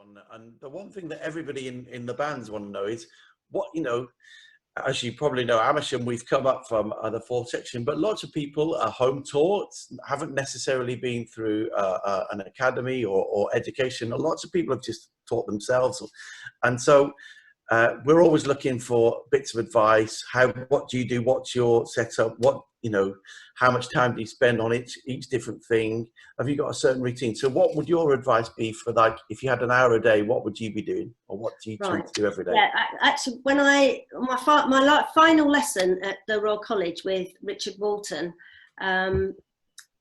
on that. And the one thing that everybody in the bands want to know is what, as you probably know, Amersham, we've come up from the fourth section, but lots of people are home taught, haven't necessarily been through an academy or education. Lots of people have just taught themselves. And so we're always looking for bits of advice. What do you do? What's your setup? How much time do you spend on each different thing? Have you got a certain routine? So what would your advice be for, like, if you had an hour a day, what would you be doing? Or what do you try to do every day? Yeah, actually, when my final lesson at the Royal College with Richard Walton,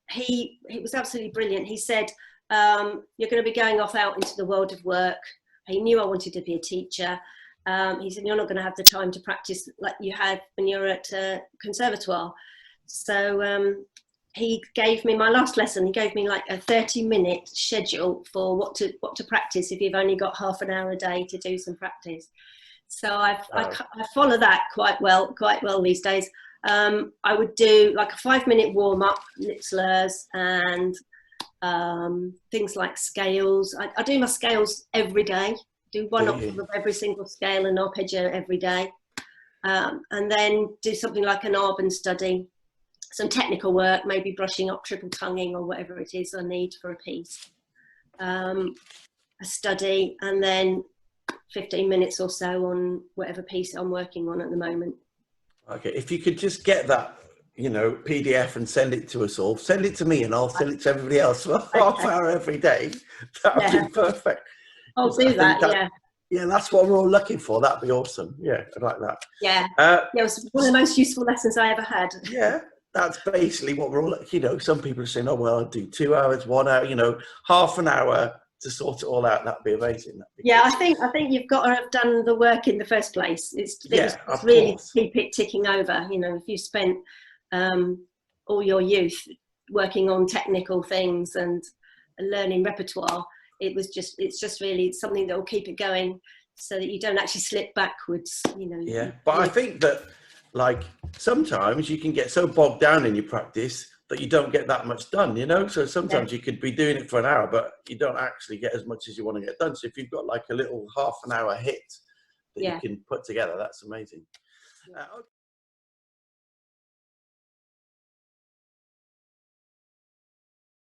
he was absolutely brilliant. He said, you're going to be going off out into the world of work. He knew I wanted to be a teacher. He said, you're not going to have the time to practice like you had when you were at conservatoire. So he gave me my last lesson. He gave me like a 30-minute schedule for what to practice if you've only got half an hour a day to do some practice. So I follow that quite well these days. I would do like a 5-minute warm-up, lip slurs, and things like scales. I do my scales every day. Do one octave of every single scale and arpeggio every day. And then do something like an Arban study, some technical work, maybe brushing up triple tonguing or whatever it is I need for a piece. A study, and then 15 minutes or so on whatever piece I'm working on at the moment. Okay, if you could just get that, PDF and send it to us all. Send it to me and I'll send it to everybody else for half hour every day. That would be perfect. I'll do that, yeah. Yeah, that's what we're all looking for. That'd be awesome. Yeah, I'd like that. Yeah, it was one of the most useful lessons I ever had. Yeah, that's basically what we're all, some people are saying, oh, well, I'll do 2 hours, 1 hour, half an hour to sort it all out. That'd be amazing. Yeah, I think you've got to have done the work in the first place. It's really course. Keep it ticking over. If you spent all your youth working on technical things and learning repertoire, it's just really something that will keep it going so that you don't actually slip backwards. Yeah, but I think that, like, sometimes you can get so bogged down in your practice that you don't get that much done, so sometimes you could be doing it for an hour but you don't actually get as much as you want to get done. So if you've got like a little half an hour hit that you can put together, that's amazing.